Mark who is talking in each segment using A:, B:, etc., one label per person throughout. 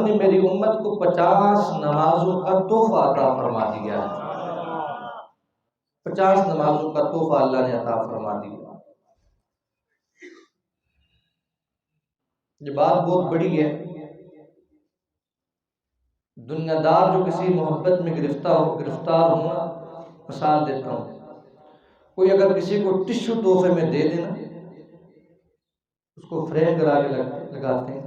A: نے میری امت کو 50 نمازوں کا تحفہ عطا فرما دیا ہے۔ 50 نمازوں کا تحفہ اللہ نے عطا فرما دیا۔ یہ بات بہت بڑی ہے۔ دنیا دار جو کسی محبت میں گرفتار ہوں نا، مثال دیتا ہوں، کوئی اگر کسی کو ٹشو تحفے میں دے دینا، اس کو فریم کرا کے لگاتے ہیں۔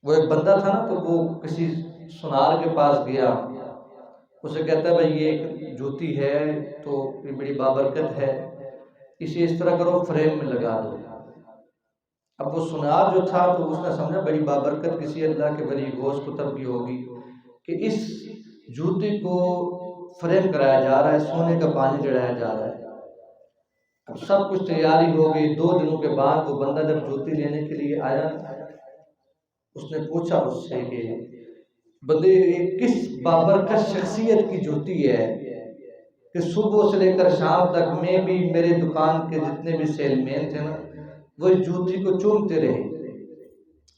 A: وہ ایک بندہ تھا نا، تو وہ کسی سونار کے پاس گیا، اسے کہتا ہے بھائی یہ ایک جوتی ہے تو یہ بڑی بابرکت ہے، اسے اس طرح کرو فریم میں لگا دو۔ اب وہ سونار جو تھا تو اس نے سمجھا بڑی بابرکت کسی اللہ کے ولی غوث کتب کی ہوگی کہ اس جوتی کو فریم کرایا جا رہا ہے، سونے کا پانی چڑھایا جا رہا ہے۔ اب سب کچھ تیاری ہو گئی۔ 2 دنوں کے بعد وہ بندہ جب جوتی لینے کے لیے آیا، اس نے پوچھا اس سے کہ بندے یہ کس بابرکت شخصیت کی جوتی ہے کہ صبح سے لے کر شام تک میں بھی، میرے دکان کے جتنے بھی سیل مین تھے نا، وہ اس جوتی کو چومتے رہے،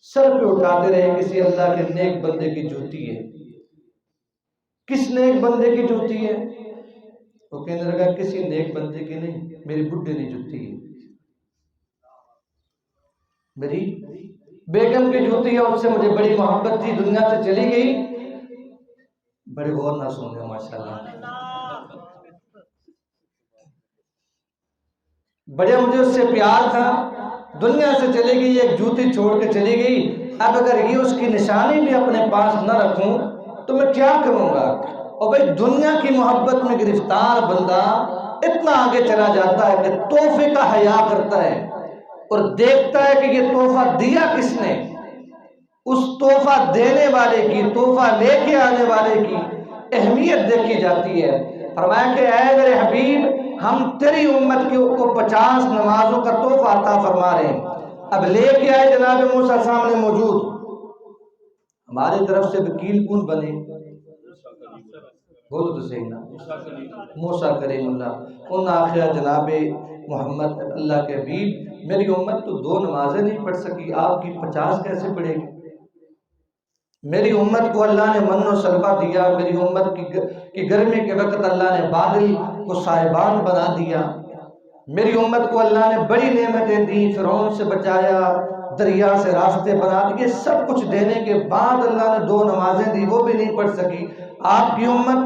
A: سر پہ اٹھاتے رہے، کسی اللہ کے نیک بندے کی جوتی ہے۔ کس نیک بندے کی جوتی ہے؟ وہ کہنے لگا کسی نیک بندے کی نہیں، میری بڈھے کی جوتی ہے، میری بیگم کی جوتی ہے، اس سے مجھے بڑی محبت تھی، دنیا سے چلی گئی۔ بڑے غور نہ سننے ماشاءاللہ، بڑے مجھے اس سے پیار تھا، دنیا سے چلی گئی، ایک جوتی چھوڑ کے چلی گئی۔ اب اگر یہ اس کی نشانی بھی اپنے پاس نہ رکھوں تو میں کیا کروں گا؟ اور بھائی دنیا کی محبت میں گرفتار بندہ اتنا آگے چلا جاتا ہے کہ تحفے کا حیا کرتا ہے اور دیکھتا ہے کہ یہ تحفہ دیا کس نے، اس تحفہ دینے والے کی، تحفہ لے کے آنے والے کی اہمیت دیکھی جاتی ہے۔ فرمایا کہ اے میرے حبیب، ہم تیری امت کو 50 نمازوں کا تحفہ عطا فرما رہے ہیں۔ اب لے کے آئے جناب موسیٰ سامنے موجود، ہماری طرف سے وکیل کون بنے؟ بولو تو صحیح نا، موسیٰ کلیم اللہ۔ ان آخر جناب محمد اللہ کے حبیب، میری امت تو 2 نمازیں نہیں پڑھ سکی، آپ کی 50 کیسے پڑھے گی؟ میری امت کو اللہ نے من و سلوہ دیا، میری امت کی گرمی کے وقت اللہ نے بادل کو سائبان بنا دیا، میری امت کو اللہ نے بڑی نعمتیں دی، فرعون سے بچایا، دریا سے راستے بنا دیے، سب کچھ دینے کے بعد اللہ نے 2 نمازیں دی، وہ بھی نہیں پڑھ سکی۔ آپ کی امت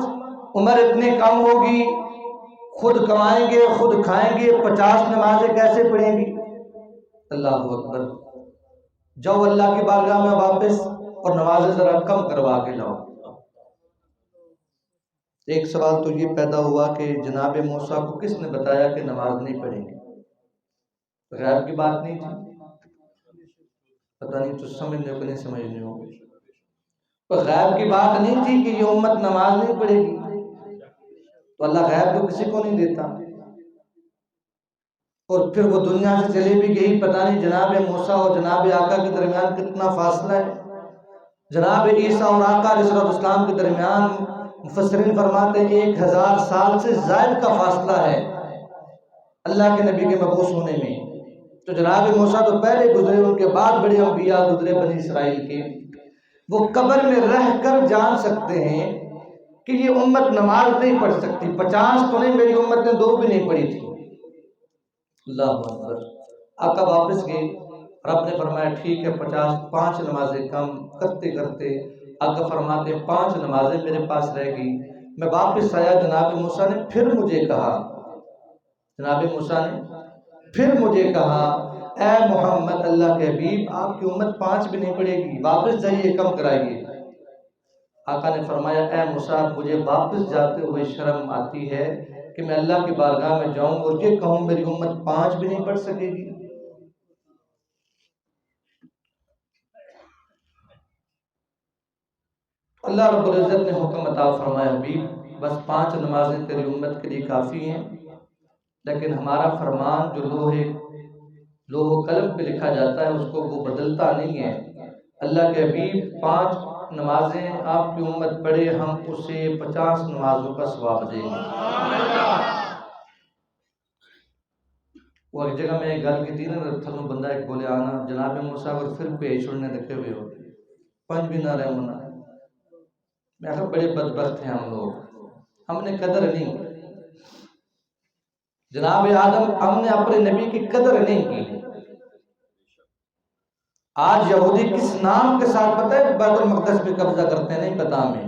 A: عمر اتنی کم ہوگی، خود کمائیں گے خود کھائیں گے، 50 نمازیں کیسے پڑھیں گی؟ اللہ اکبر۔ جاؤ اللہ کی بارگاہ میں واپس اور نمازیں ذرا کم کروا کے لاؤ۔ ایک سوال تو یہ پیدا ہوا کہ جناب موسیٰ کو کس نے بتایا کہ نماز نہیں پڑھیں گے؟ غیب کی بات نہیں تھی؟ پتہ نہیں تو سمجھنے کو نہیں سمجھنے ہو، غیب کی بات نہیں تھی کہ یہ امت نماز نہیں پڑھے گی، تو اللہ غیب تو کسی کو نہیں دیتا۔ اور پھر وہ دنیا سے چلی بھی گئی، پتہ نہیں جناب موسیٰ اور جناب آقا کے درمیان کتنا فاصلہ ہے۔ جناب عیسیٰ اور آقا علیہ السلام کے درمیان مفسرین فرماتے ہیں 1000 سال سے زائد کا فاصلہ ہے اللہ کے نبی کے مبعوث ہونے میں۔ تو جناب موسیٰ تو پہلے گزرے، ان کے بعد بڑے انبیاء گزرے بنی اسرائیل کے، وہ قبر میں رہ کر جان سکتے ہیں کہ یہ امت نماز نہیں پڑھ سکتی۔ 50 تو نہیں، میری امت نے 2 بھی نہیں پڑھی تھی۔ اللہ اکبر۔ آقا واپس گئے اور آپ نے فرمایا ٹھیک ہے 5 نمازیں کم کرتے کرتے آقا فرماتے 5 نمازیں میرے پاس رہ گئی۔ میں واپس آیا، جناب موسیٰ نے پھر مجھے کہا، جناب موسیٰ نے پھر مجھے کہا اے محمد اللہ کے حبیب، آپ کی امت 5 بھی نہیں پڑھے گی، واپس جائیے کم کرائیے۔ آقا نے فرمایا اے موسیٰ، مجھے واپس جاتے ہوئے شرم آتی ہے کہ میں اللہ کی بارگاہ میں جاؤں اور یہ کہوں میری امت 5 بھی نہیں پڑھ سکے گی۔ اللہ رب العزت نے حکم عطا فرمایا حبیب بس 5 نمازیں تیری امت کے لیے کافی ہیں، لیکن ہمارا فرمان جو لوح و قلم پہ لکھا جاتا ہے اس کو وہ بدلتا نہیں ہے۔ اللہ کے حبیب 5 نمازیں آپ کی امت پڑھے، ہم اسے 50 نمازوں کا ثواب دیں گے۔ وہ ایک جگہ میں ایک گل کی نا تھنوں بندہ ایک بولے آنا جناب موسیٰ اور پھر پیش چھوڑنے دکھے ہوئے ہو پنج بھی نہ رہے ہونا. میں کہا بڑے بدبخت ہیں ہم لوگ, ہم نے قدر نہیں کی. جناب آدم ہم نے اپنے نبی کی قدر نہیں کی. آج یہودی کس نام کے ساتھ پتہ ہے بیت المقدس پہ قبضہ کرتے ہیں؟ نہیں پتا ہمیں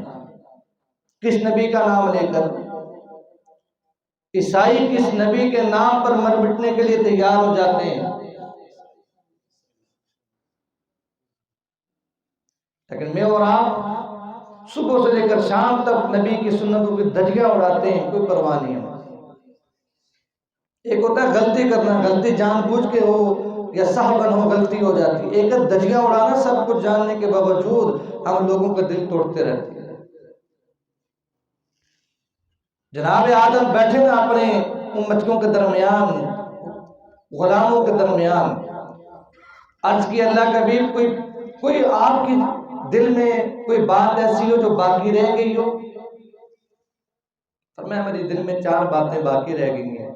A: کس نبی کا نام لے کر. عیسائی کس نبی کے نام پر مر مٹنے کے لیے تیار ہو جاتے ہیں. لیکن میں اور آپ صبح سے لے کر شام تک نبی کی سنتوں کی دھجیاں اڑاتے ہیں, کوئی پرواہ نہیں ہے. ایک ہوتا ہے غلطی کرنا, غلطی جان بوجھ کے ہو یا صحبن ہو غلطی ہو جاتی ہے. ایک دھجیاں اڑانا سب کچھ جاننے کے باوجود ہم لوگوں کا دل توڑتے رہتے ہیں. جناب آدم بیٹھے نا اپنے امتیوں کے درمیان, غلاموں کے درمیان. عرض کی اللہ کا حبیب کوئی آپ کی دل میں کوئی بات ایسی ہو جو باقی رہ گئی ہو؟ فرمایا میرے دل میں 4 باتیں باقی رہ گئی ہیں.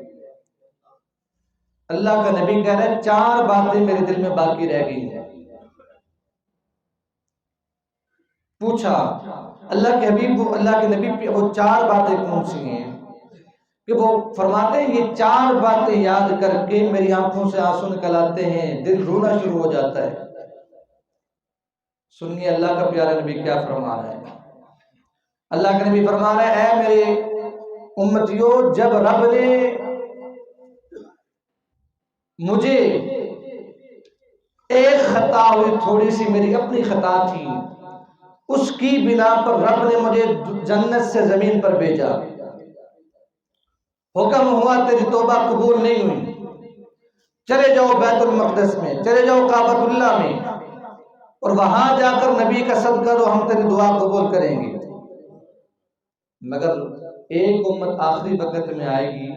A: اللہ کا نبی کہہ رہے ہیں 4 باتیں میرے دل میں باقی رہ گئی ہیں. پوچھا اللہ کے حبیب اللہ کے نبی وہ 4 باتیں کون سی ہیں؟ کہ وہ فرماتے ہیں یہ 4 باتیں یاد کر کے میری آنکھوں سے آنسو نکل آتے ہیں, دل رونا شروع ہو جاتا ہے. سنیے اللہ کا پیارا نبی کیا فرما رہا ہے. اللہ کے نبی فرما رہے ہیں اے میرے امتیوں, جب رب نے مجھے ایک خطا ہوئی, تھوڑی سی میری اپنی خطا تھی, اس کی بنا پر رب نے مجھے جنت سے زمین پر بھیجا. حکم ہوا تیری توبہ قبول نہیں ہوئی, چلے جاؤ بیت المقدس میں, چلے جاؤ کعبۃ اللہ میں, اور وہاں جا کر نبی کا صدقہ دو, ہم تیری دعا قبول کریں گے. مگر ایک امت آخری وقت میں آئے گی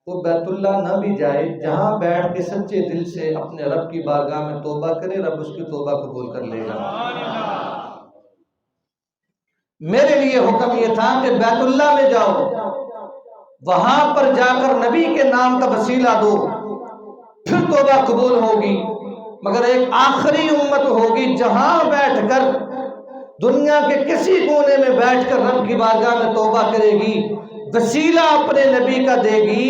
A: وہ بیت اللہ نہ بھی جائے, جہاں بیٹھ کے سچے دل سے اپنے رب کی بارگاہ میں توبہ کرے, رب اس کی توبہ قبول کر لے گا. میرے لیے حکم یہ تھا کہ بیت اللہ میں جاؤ, وہاں پر جا کر نبی کے نام کا وسیلہ دو, پھر توبہ قبول ہوگی. مگر ایک آخری امت ہوگی جہاں بیٹھ کر دنیا کے کسی کونے میں بیٹھ کر رب کی بارگاہ میں توبہ کرے گی, وسیلہ اپنے نبی کا دے گی,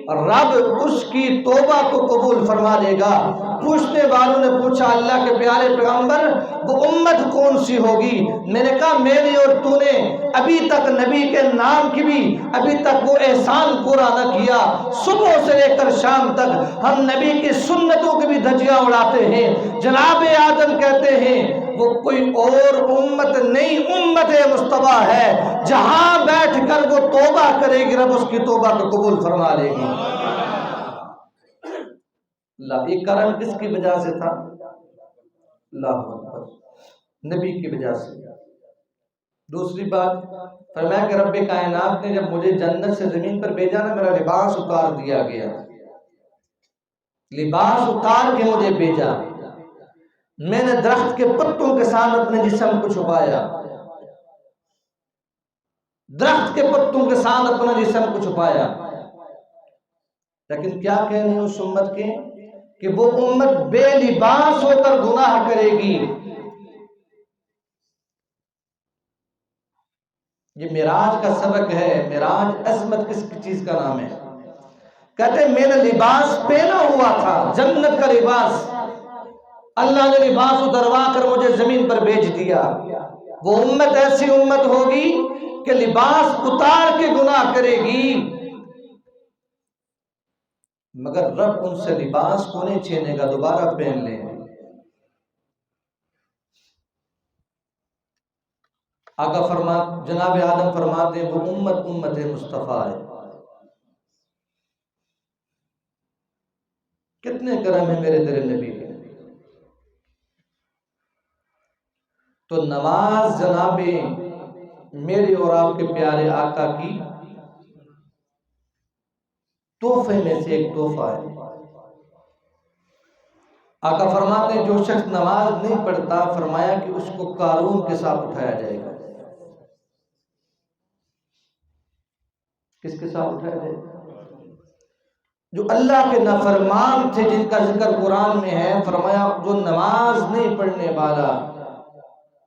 A: رب اس کی توبہ کو قبول فرما لے گا. پوچھنے والوں نے پوچھا اللہ کے پیارے پیغمبر وہ امت کون سی ہوگی؟ میں نے کہا میری اور تو نے ابھی تک نبی کے نام کی بھی ابھی تک وہ احسان پورا نہ کیا. صبح سے لے کر شام تک ہم نبی کی سنتوں کی بھی دھجیاں اڑاتے ہیں. جناب آدم کہتے ہیں وہ کوئی اور امت نہیں, امت مصطفیٰ ہے, جہاں بیٹھ کر وہ توبہ کرے گی رب اس کی توبہ کو قبول فرما لے گی. اللہ, یہ کرم کس کی وجہ سے تھا؟ اللہ اکبر, نبی کی وجہ سے. دوسری بات فرمایا کہ رب کائنات نے جب مجھے جنت سے زمین پر بھیجا نا, میرا لباس اتار دیا گیا, لباس اتار کے مجھے بھیجا. میں نے درخت کے پتوں کے ساتھ اپنے جسم کو چھپایا, درخت کے پتوں کے ساتھ اپنا جسم کو چھپایا. لیکن کیا کہنے اس امت کے کہ وہ امت بے لباس ہو کر گناہ کرے گی. یہ معراج کا سبق ہے. معراج عظمت کس چیز کا نام ہے؟ کہتے ہیں میں نے لباس پہنا ہوا تھا, جنت کا لباس, اللہ نے لباس اتروا کر مجھے زمین پر بھیج دیا. وہ امت ایسی امت ہوگی کہ لباس اتار کے گناہ کرے گی, مگر رب ان سے لباس کو نہیں چھینے گا, دوبارہ پہن لیں. آقا جناب آدم فرماتے ہیں وہ امت مصطفیٰ ہے. کتنے کرم ہیں میرے تیرے نبی کے. تو نماز جناب میرے اور آپ کے پیارے آقا کی تحفے میں سے ایک تحفہ ہے. آقا فرماتے ہیں جو شخص نماز نہیں پڑھتا, فرمایا کہ اس کو قارون کے ساتھ اٹھایا جائے گا. کس کے ساتھ اٹھایا جائے گا؟ جو اللہ کے نافرمان تھے جن کا ذکر قرآن میں ہے، فرمایا جو نماز نہیں پڑھنے والا،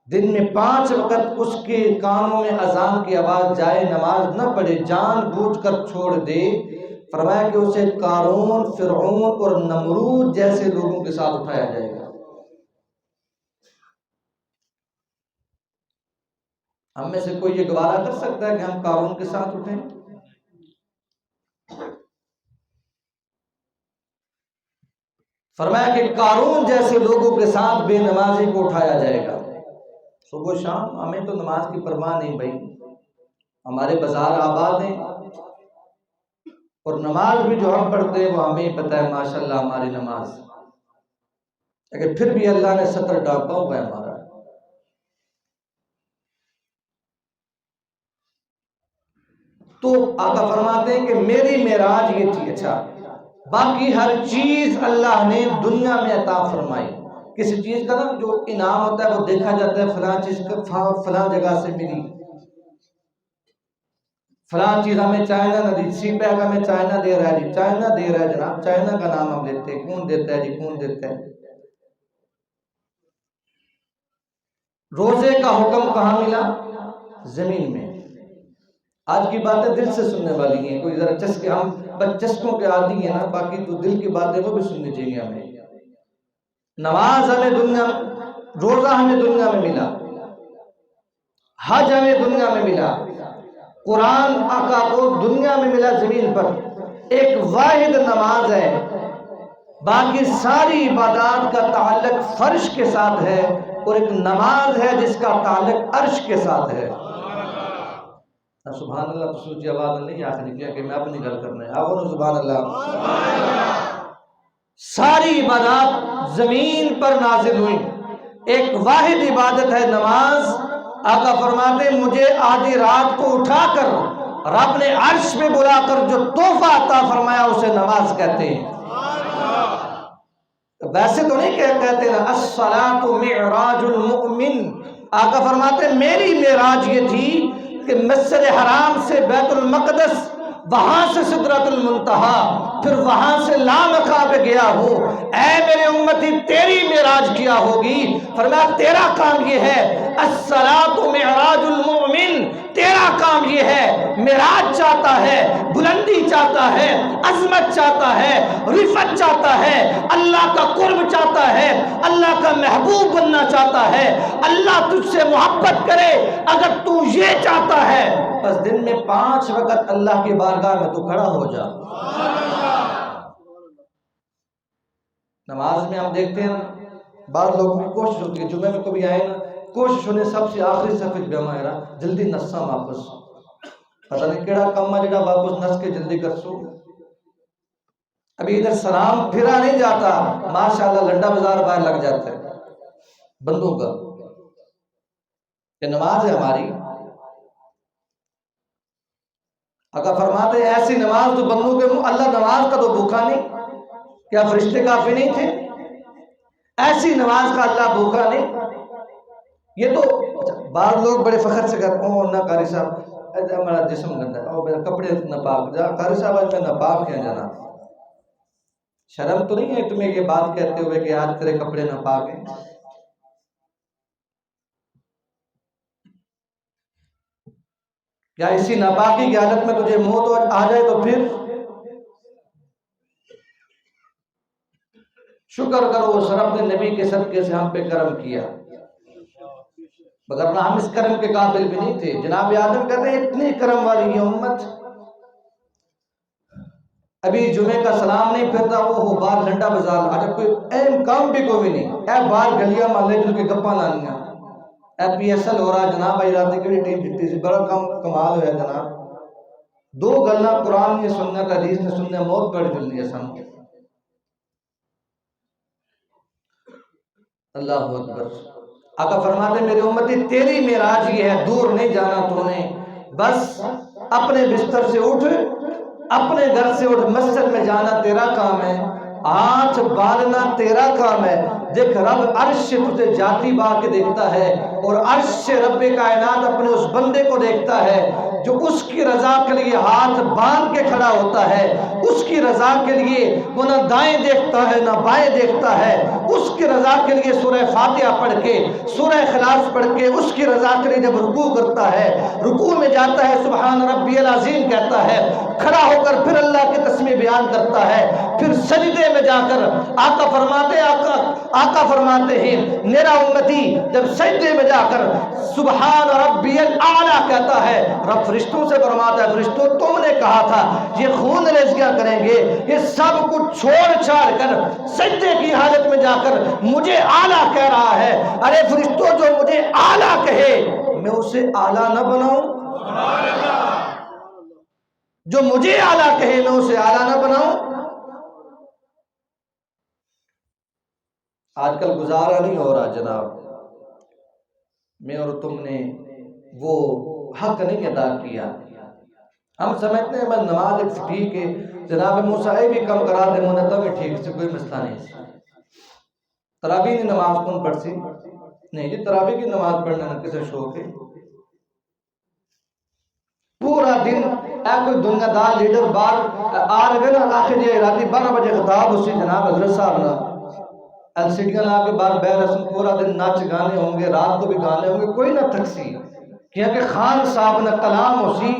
A: دن میں 5 وقت اس کے کانوں میں اذان کی آواز جائے، نماز نہ پڑھے، جان بوجھ کر چھوڑ دے، فرمایا کہ اسے قارون، فرعون اور نمرود جیسے لوگوں کے ساتھ اٹھایا جائے گا۔ ہم میں سے کوئی یہ گوارا کر سکتا ہے کہ ہم قارون کے ساتھ اٹھیں؟ فرمایا کہ قارون جیسے لوگوں کے ساتھ بے نمازی کو اٹھایا جائے گا۔ صبح شام ہمیں تو نماز کی پرواہ نہیں بھائی، ہمارے بازار آباد ہیں اور نماز بھی جو ہم پڑھتے ہیں وہ ہمیں پتہ ہے ماشاءاللہ ہماری نماز، لیکن پھر بھی اللہ نے ستر ڈانپا ہوا ہے ہمارا۔ تو آقا فرماتے ہیں کہ میری معراج یہ تھی۔ اچھا، باقی ہر چیز اللہ نے دنیا میں عطا فرمائی۔ کسی چیز کا نا جو انعام ہوتا ہے وہ دیکھا جاتا ہے، فلاں چیز فلاں جگہ سے ملی، فلاں چیز ہمیں چائنا نہ دی، سی پیک ہمیں چائنا دے رہا ہے جی، چائنا دے رہا ہے جناب، چائنا کا نام ہم لیتے ہیں، کون دیتا ہے جی، کون دیتا ہے۔ روزے کا حکم کہاں ملا؟ زمین میں۔ آج کی باتیں دل سے سننے والی ہیں، کوئی ذرا چسکے، ہم بس چسکوں کے عادی ہیں نا، باقی تو دل کی باتیں وہ بھی سننی چاہیے ہمیں۔ نماز ہمیں دنیا، روزہ ہمیں دنیا میں ملا، حج ہمیں دنیا میں ملا، قرآن آقا کو دنیا میں ملا زمین پر، ایک واحد نماز ہے، باقی ساری عبادات کا تعلق فرش کے ساتھ ہے، اور ایک نماز ہے جس کا تعلق عرش کے ساتھ ہے۔ سبحان اللہ، تو سوچی آواز نہیں آخری کیا کہ میں اپنی گل کرنا ہے، آگو سبحان اللہ۔ ساری عبادات زمین پر نازل ہوئی، ایک واحد عبادت ہے نماز۔ آقا فرماتے ہیں مجھے آدھی رات کو اٹھا کر رب نے عرش پہ بلا کر جو تحفہ عطا فرمایا اسے نماز کہتے ہیں۔ ویسے تو نہیں کہتے نا الصلاۃ معراج المؤمن۔ آقا فرماتے ہیں میری معراج یہ تھی کہ مسجد حرام سے بیت المقدس، وہاں سے سدرۃ المنتہا، پھر وہاں سے لامکہ پہ گیا ہوں۔ اے میرے امتی تیری معراج کیا ہوگی؟ فرمایا تیرا کام یہ ہے، الصلاۃ معراج المؤمن، تیرا کام یہ ہے، معراج چاہتا ہے، بلندی چاہتا ہے، عظمت چاہتا ہے، رفعت چاہتا ہے، اللہ کا قرب چاہتا ہے، اللہ کا محبوب بننا چاہتا ہے، اللہ تجھ سے محبت کرے، اگر تو یہ چاہتا ہے بس دن میں 5 وقت اللہ کی بارگاہ میں تو کھڑا ہو جا۔ نماز میں ہم دیکھتے ہیں بعض لوگوں کی کوشش ہوتی ہے جمعے میں کبھی آئے نا، کوشش ہونے سب سے آخری صفحے پہ ہمیں رہا جلدی نسا واپس، پتہ نہیں کیڑا کم ہے جڑا واپس نس کے جلدی کر سو۔ ابھی ادھر سلام پھرا نہیں جاتا، ماشاءاللہ لنڈا بازار باہر لگ جاتا ہے بندوں کا۔ یہ نماز ہے ہماری۔ آقا فرماتے ہیں ایسی نماز تو بندوں کے منہ، اللہ نماز کا تو بھوکا نہیں، کیا فرشتے کافی نہیں تھے؟ ایسی نماز کا اللہ بھوکا نہیں۔ یہ تو بعض لوگ بڑے فخر سے کہتے ہیں نہ قاری صاحب ہمارا جسم گندا ہے، میرے کپڑے ناپاک، قاری صاحب آج میں ناپاک ہیں جناب، شرم تو نہیں ہے تمہیں یہ بات کہتے ہوئے کہ آج تیرے کپڑے ناپاک ہیں؟ کیا اسی ناپاکی کی حالت میں تجھے موت آ جائے تو پھر شکر کرو اس رب نے نبی کے صدقے سے ہم پہ کرم کیا، مگر ہم اس کرم کے قابل بھی نہیں تھے۔ جناب آدم کہتے ہیں اتنی کرم والی یہ امت، ابھی جمعے کا سلام نہیں پھرتا، وہ باہر لنڈا بازار، اگر کوئی اہم کام بھی کوئی نہیں، اے باہر گلیاں محلے جل کے گپاں لانیاں، اے پی ایس ایل ہو رہا جناب، بھائی رات کی ٹیم جیتی سی، بڑا کمال ہوا جناب، 2 گلاں قرآن نے سننا حدیث نے سننا، موت پڑ جلنی ہے سن۔ اللہ اکبر۔ آقا فرماتے میری امتی تیری معراج یہ ہے، دور نہیں جانا تو نے، بس اپنے بستر سے اٹھ، اپنے گھر سے اٹھ، مسجد میں جانا تیرا کام ہے، ہاتھ بالنا تیرا کام ہے، دیکھ رب عرش سے تجھے جاتی با کے دیکھتا ہے، اور عرش سے رب کائنات اپنے اس بندے کو دیکھتا ہے جو اس کی رضا کے لیے ہاتھ باندھ کے کھڑا ہوتا ہے، اس کی رضا کے لیے وہ نہ دائیں دیکھتا ہے نہ بائیں دیکھتا ہے، اس کی رضا کے لیے سورہ فاتحہ پڑھ کے، سورہ اخلاص پڑھ کے، اس کی رضا کے لیے جب رکوع کرتا ہے، رکوع میں جاتا ہے سبحان ربی العظیم کہتا ہے، کھڑا ہو کر پھر اللہ کی تسبیح بیان کرتا ہے، پھر سجدے میں جا کر آقا فرماتے ہیں میرا امتی جب سجدے میں جا کر سبحان ربی الاعلیٰ کہتا ہے، رب فرشتوں سے فرماتا ہے فرشتوں تم نے کہا تھا یہ خون ریزیاں کریں گے، یہ سب کچھ چھوڑ چھاڑ کر سجدے کی حالت میں جا کر مجھے اعلیٰ کہہ رہا ہے، ارے فرشتوں جو مجھے اعلیٰ کہے میں اسے اعلیٰ نہ بناؤں؟ جو مجھے اعلیٰ کہے میں اسے اعلیٰ نہ بناؤں؟ آج کل گزارا نہیں ہو رہا جناب، میں اور تم نے وہ حق نہیں ادا کیا۔ ہم سمجھتے ہیں بس نماز ایک ٹھیک ہے، جناب موسیٰ بھی کم کرا دے منتہ میں ٹھیک سے کوئی مسئلہ نہیں سی۔ تراویح کی نماز کون پڑھ سی؟ نہیں جی، تراویح کی نماز پڑھنے نہ کسے شوق ہے؟ پورا دن کوئی دنیا دار لیڈر بار آ رہے نا، آخر یہ راتی 12 بجے خطاب اسی جناب حضرت صاحب نا ایل سی ڈیاں لا کے بار بے رسم پورا دن ناچ گانے ہوں گے، رات کو بھی گانے ہوں گے، کوئی نہ تھکسی کیونکہ خان صاحب نہ کلام اسی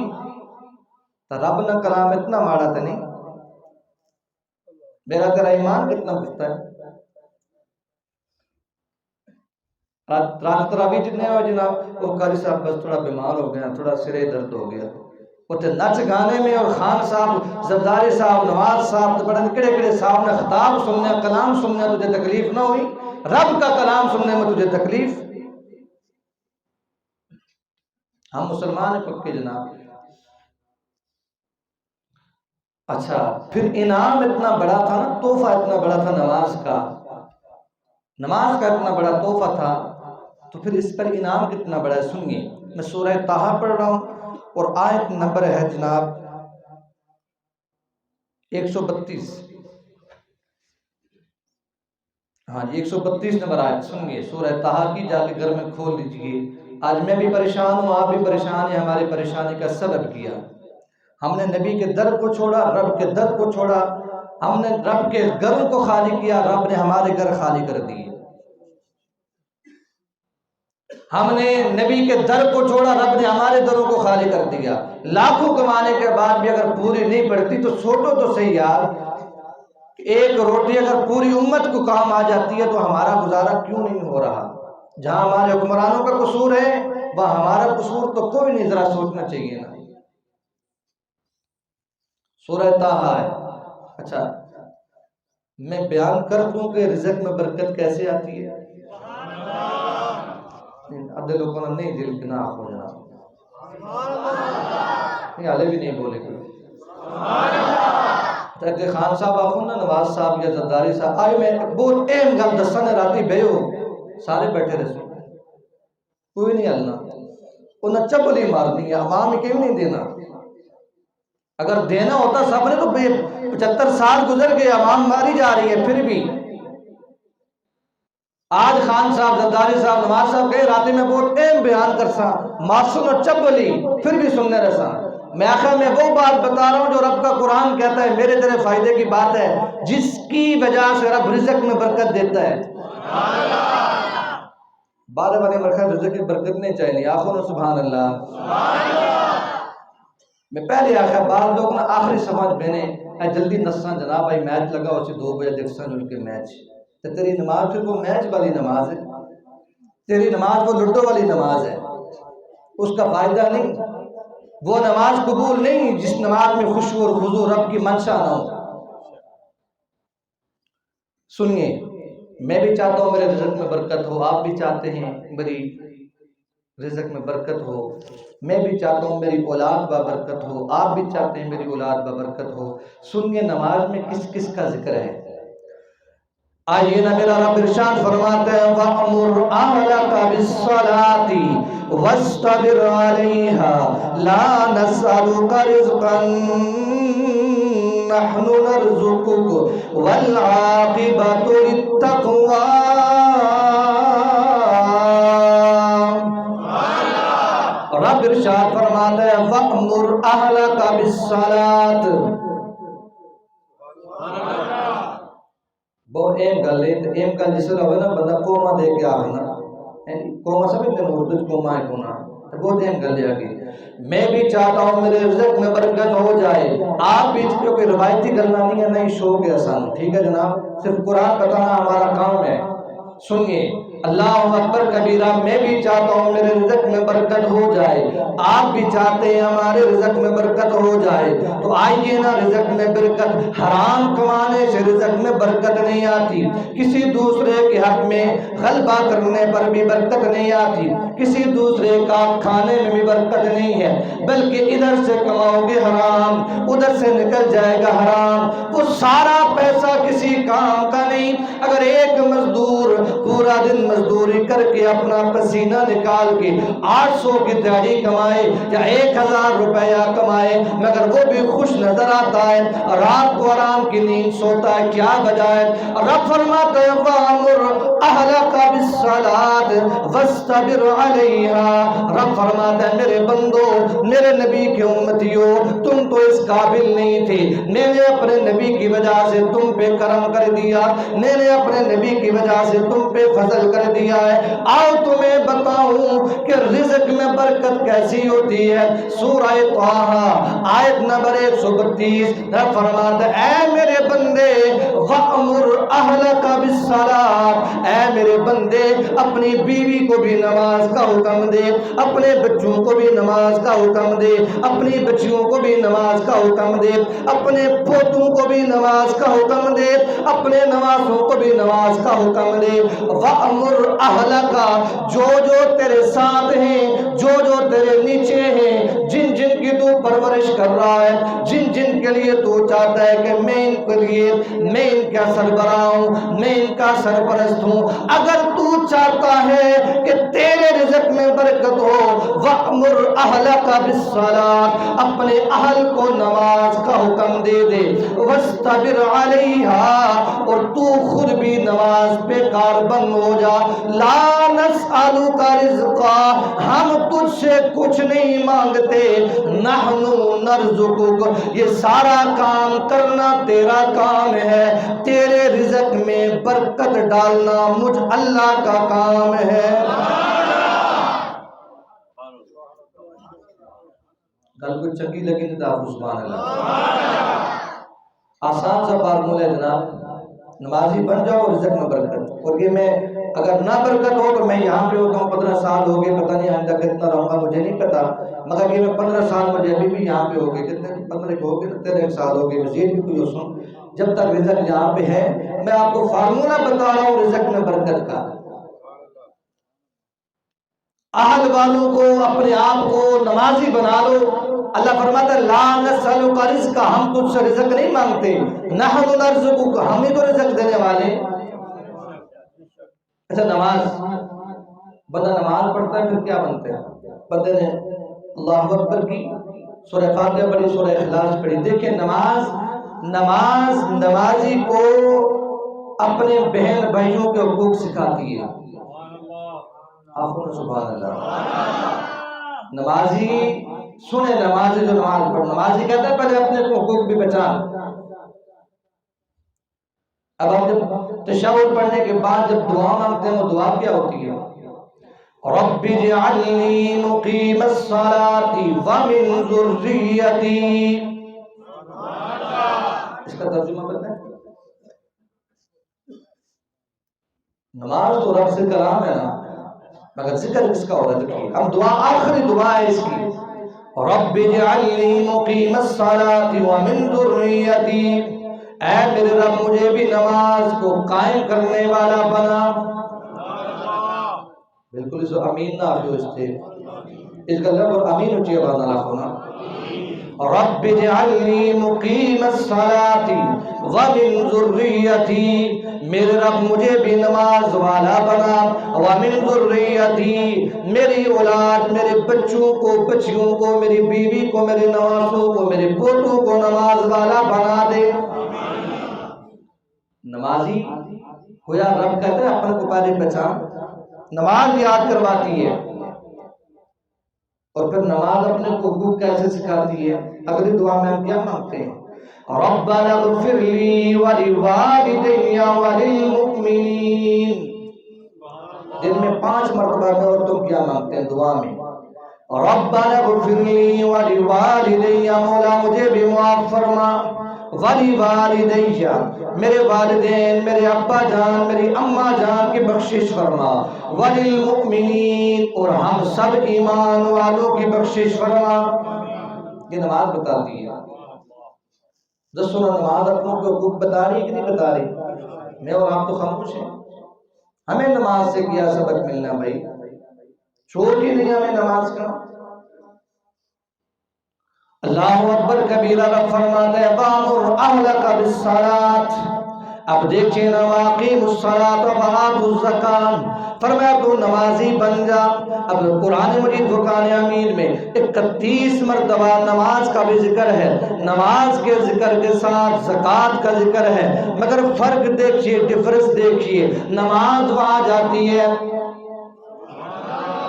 A: تو رب نہ کلام اتنا ماڑا تھا نہیں۔ میرا تیرا ایمان کتنا پختہ ہے؟ رات تراویح جتنے ہوئے جناب وہ قاری صاحب بس تھوڑا بیمار ہو گیا، تھوڑا سرے درد ہو گیا، وہ نچ گانے میں اور خان صاحب زرداری صاحب نواز صاحب تو بڑے کڑے کڑے صاحب نے خطاب سننے کلام سننے تجھے تکلیف نہ ہوئی؟ رب کا کلام سننے میں تجھے تکلیف؟ ہم مسلمان ہیں پکے جناب۔ اچھا پھر انعام اتنا بڑا تھا نا، تحفہ اتنا بڑا تھا نماز کا اتنا بڑا تحفہ تھا، تو پھر اس پر انعام کتنا بڑا ہے سنیے۔ میں سورہ طٰہٰ پڑھ رہا ہوں اور آیت نمبر ہے جناب 132، ہاں جی 132 نمبر آیت سنیے سورہ طٰہٰ کی، جا کے گھر میں کھول لیجئے۔ آج میں بھی پریشان ہوں، آپ بھی پریشان ہیں، ہماری پریشانی کا سبب کیا ہم نے نبی کے در کو چھوڑا، رب کے در کو چھوڑا، ہم نے رب کے گھروں کو خالی کیا، رب نے ہمارے گھر خالی کر دیے۔ ہم نے نبی کے در کو چھوڑا، رب نے ہمارے دروں کو خالی کر دیا۔ لاکھوں کمانے کے بعد بھی اگر پوری نہیں پڑتی تو سوچو تو صحیح یار، ایک روٹی اگر پوری امت کو کام آ جاتی ہے تو ہمارا گزارا کیوں نہیں ہو رہا؟ جہاں ہمارے حکمرانوں کا قصور ہے وہاں ہمارا قصور تو کوئی نہیں، ذرا سوچنا چاہیے نا۔ سورہ طٰہٰ ہے۔ اچھا میں بیان کر دوں کہ رزق میں برکت کیسے آتی ہے؟ ادھے لوگوں نے نہیں دل بنا ہو جناب، نہیں حالے بھی نہیں بولے کوئی۔ کہ خان صاحب آخو نا، نواز صاحب یا زرداری صاحب آئے میں بہت اہم گل دسا نے راتی بے ہو سارے بیٹھے رہے، کوئی نہیں ہلنا، انہیں چپلی مارنی ہے، عوام کیوں نہیں دینا؟ اگر دینا ہوتا سب نے تو 75 سال گزر گئے، عوام ماری جا رہی ہے پھر بھی۔ آج خان صاحب زرداری صاحب نواز صاحب کہے راتی میں بہت اہم بیان کر سا ماسو نہ چبلی پھر بھی سننے رسا۔ میں آخر میں وہ بات بتا رہا ہوں جو رب کا قرآن کہتا ہے میرے تیرے فائدے کی بات ہے، جس کی وجہ سے رب رزق میں برکت دیتا ہے۔ بارے بارے مرخہ رزق کی برکت نہیں چاہیے، آخر میں سبحان اللہ۔ میں پہلے آخر بعض لوگ نا آخری سمجھ بہنے جلدی نساں جناب بھائی میچ لگا اسی 2 بجے دیکھ سن ان کے میچ، تو تیری نماز پھر وہ میچ والی نماز ہے، تیری نماز وہ لڈو والی نماز ہے، اس کا فائدہ نہیں، وہ نماز قبول نہیں جس نماز میں خشوع اور خضوع رب کی منشا نہ ہو۔ سنیے میں بھی چاہتا ہوں میرے رزق میں برکت ہو، آپ بھی چاہتے ہیں میری رزق میں برکت ہو، میں بھی چاہتا ہوں میری اولاد بابرکت ہو، آپ بھی چاہتے ہیں میری اولاد بابرکت ہو۔ سنیے نماز میں کس کس کا ذکر ہے؟ آئیے نا میرا رب ارشاد فرماتا ہے وَأْمُرْ أَهْلَكَ بِالصَّلَاةِ وَاسْتَبِرْ عَلَيْهَا لَا نَسْأَلُكَ رِزْقًا نحن نرزقك والعاقبۃ للتقوی. رب ارشاد فرماتا ہے وَأْمُرْ أَهْلَكَ بِالصَّلَاةِ. بہت اہم گل ہے. اہم گل جس طرح ہوئے نا بندہ کوما دے کے آخنا کوما سمجھتے ہیں اردو کوما ہے کونا بہت اہم گل ہے. میں بھی چاہتا ہوں میرے رزق میں برکت ہو جائے. آپ بھی کوئی روایتی گلنا نہیں ہے نہیں شوق ہے آسان. ٹھیک ہے جناب صرف قرآن بتانا ہمارا کام ہے. سنیے اللہ اکبر کبیرہ. میں بھی چاہتا ہوں میرے رزق میں برکت ہو جائے. آپ بھی چاہتے ہیں ہمارے رزق میں برکت ہو جائے. تو آئیے نا رزق میں برکت. حرام کمانے سے رزق میں برکت نہیں آتی. کسی دوسرے کے حق میں غلبہ کرنے پر بھی برکت نہیں آتی. کسی دوسرے کا کھانے میں بھی برکت نہیں ہے. بلکہ ادھر سے کماؤ گے حرام ادھر سے نکل جائے گا حرام. وہ سارا پیسہ کسی کام کا نہیں. اگر ایک مزدور پورا دن مزدوری کر کے اپنا پسینہ نکال کے 800 کی دیہڑی کمائے یا 1000 روپیہ کمائے مگر وہ بھی خوش نظر آتا ہے. رات کو آرام کی نیند سوتا ہے. کیا وجہ ہے؟ رب فرماتا ہے وَأْمُرْ أَهْلَكَ بِالصَّلَاةِ وَاسْتَبِرْ عَلَيْهَا. رب فرماتا ہے میرے بندو میرے نبی کی امتیوں تم تو اس قابل نہیں تھے. میں نے اپنے نبی کی وجہ سے تم پہ کرم کر دیا. میں نے اپنے نبی کی وجہ سے تم پہ فضل کر دیا ہے. آؤ تمہیں بتاؤں کہ رزق میں برکت کیسی ہوتی ہے. سورہ طٰہٰ آیت نمبر 132 رب فرماتا ہے اے میرے بندے وَأْمُرْ أَهْلَكَ بِالصَّلَاةِ. اے میرے بندے اپنی بیوی کو بھی نماز کا حکم دے. اپنے بچوں کو بھی نماز کا حکم دے. اپنی بچیوں کو بھی نماز کا حکم دے. اپنے پوتوں کو بھی نماز کا حکم دے. اپنے نوازوں کو بھی نماز کا حکم دے. وَأْمُرْ أَهْلَكَ جو تیرے ساتھ ہیں جو تیرے نیچے ہیں جن کی تو پرورش کر رہا ہے جن کے لیے تو چاہتا ہے کہ میں ان کے لیے میں ان کا سربراہ ہوں میں ان کا سرپرست ہوں. اگر تو چاہتا ہے کہ تیرے رزق میں برکت ہو وَأْمُرْ أَهْلَكَ بِالصَّلَاةِ. اپنے اہل کو نماز کا حکم دے دے. وَاسْتَبِرْ عَلَيْهَا. اور تو خود بھی نماز پہ کاربند ہو جا. لا نسألک رزقا. ہم تجھ سے کچھ نہیں مانگتے. نحن نرزقک. یہ سارا کام کرنا تیرا کام ہے. تیرے رزق میں برکت ڈالنا مجھ اللہ کا کام ہے. گل کو چنگی لگی نہیں تو سبحان اللہ. آسان سا فارمولہ ہے جناب. نمازی بن جاؤ رزق میں برکت. اور یہ میں اگر نہ برکت ہو تو میں یہاں پہ ہوتا ہوں 15 سال ہو گئے پتہ نہیں آئندہ کتنا رہوں گا مجھے نہیں پتا مگر یہ میں 15 سال مجھے ابھی بھی یہاں پہ ہو گئے کتنے 15 ہو گئے 13 سال ہو گئے مزید بھی کوئی ہو سن جب تک رزق یہاں پہ ہے. میں آپ کو فارمولہ بتا رہا ہوں رزق میں برکت کا. اہل والوں کو اپنے آپ کو نمازی بنا لو. اللہ فرماتا ہے لا نسألک رزقا. ہم تجھ سے رزق نہیں مانگتے. نحن نرزقک. ہم ہی تو رزق دینے والے. اچھا نماز بندہ نماز پڑھتا ہے پھر کیا بنتا ہے؟ بندے نے اللہ اکبر کی سورہ فاتحہ پڑھی سورہ اخلاص پڑھی. دیکھیں نمازی کو اپنے بہن بھائیوں کے حقوق سکھاتی ہے. سبحان اللہ. نمازی سنے نمازی جو نماز پڑھ نمازی کہتا ہے پہلے اپنے حقوق بھی پہچان. اب ہم جب تشہد پڑھنے کے بعد جب دعا مانگتے ہیں وہ دعا کیا ہوتی ہے؟ رب اجعلنی مقیم الصلاۃ ومن ذریتی. اس کا ترجمہ پتہ ہے؟ نماز تو رب سے کلام ہے نا مگر ذکر کس کا ہو رہا ہے؟ دیکھیے ہم دعا آخری دعا ہے اس کی رب اجعلنی مقیم الصلاۃ ومن ذریتی. اے میرے رب مجھے بھی نماز کو قائم کرنے والا بنا. بالکل اس امین نہ آفیو اس سے اس کا لب اور امین اچھی آواز نہ ہونا. رب اجعلنی مقیم الصلاۃ ومن ذریتی، میرے رب مجھے بھی نماز والا بنا، ومن ذریتی، میری اولاد میرے بچوں کو، بچیوں کو، میری بیوی کو، میرے نواسوں کو، میرے پوتوں کو نماز والا بنا دے۔ نمازی ہویا رب کہتے ہیں اپنے کو پہلے پہچان، نماز یاد کرواتی ہے اور پھر نماز اپنے کو حقوق کیسے سکھاتی ہے۔ اگلی دعا میں ہم کیا مانگتے ہیں؟ ربنا اغفر لی ولوالدی وللمؤمنین۔ دن میں 5 مرتبہ میں اور تم کیا مانگتے ہیں دعا میں؟ ربنا اغفر لی ولوالدی، مولا مجھے بھی معاف فرما، ولوالدی، میرے والدین، میرے ابا جان، میری اماں جان کی بخشش فرما، وللمؤمنین، اور ہم سب ایمان والوں کی بخشش فرما۔ یہ نماز بتاتی ہے۔ دسو نماز اپنوں کے حقوق بتا رہی ہے کہ نہیں بتا رہی؟ میں اور آپ تو خاموش ہیں۔ ہمیں نماز سے کیا سبق ملنا بھائی؟ چھوٹ ہی نہیں ہمیں نماز کا۔ اللہ اکبر کبیرہ، رب فرماتا ہے وَأْمُرْ أَهْلَكَ بِالصَّلَاةِ۔ اب دیکھیں نا، وَأَقِیمُوا الصَّلَاةَ وَآتُوا الزَّکَاةَ، فرمایا تو نمازی بن جا۔ اب قرآن مجید فرقان حمید میں 31 مرتبہ نماز کا بھی ذکر ہے، نماز کے ذکر کے ساتھ زکوٰۃ کا ذکر ہے، مگر فرق دیکھیے، ڈفرنس دیکھیے، نماز وہاں جاتی ہے،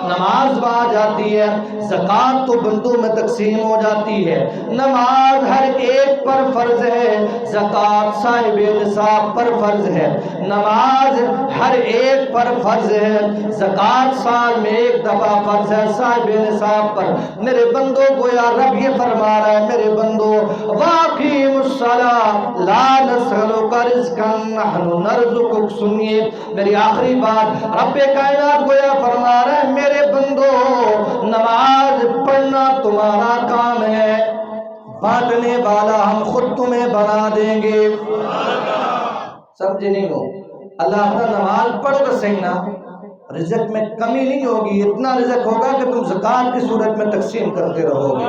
A: نماز وہاں جاتی ہے، زکوٰۃ تو بندوں میں تقسیم ہو جاتی ہے۔ نماز ہر ایک پر فرض ہے، زکوٰۃ صاحب نصاب پر فرض ہے۔ نماز ہر ایک پر فرض ہے، زکوٰۃ سال میں 1 دفعہ فرض ہے صاحب نصاب پر۔ میرے بندوں کو یا رب یہ فرما رہا ہے، میرے بندوں وَأَقِیمُوا الصَّلَاةَ لَا نَسْأَلُکَ رِزْقًا نَحْنُ نَرْزُقُکَ۔ سنیے میری آخری بات، رب کائنات کو یا فرما رہا ہے میرے بندو، نماز پڑھنا تمہارا کام ہے، بانٹنے والا ہم خود تمہیں بنا دیں گے۔ سمجھے نہیں ہو؟ اللہ تعالیٰ نماز پڑھو گا صحیح نا، رزق میں کمی نہیں ہوگی، اتنا رزق ہوگا کہ تم زکوٰۃ کی صورت میں تقسیم کرتے رہو گے۔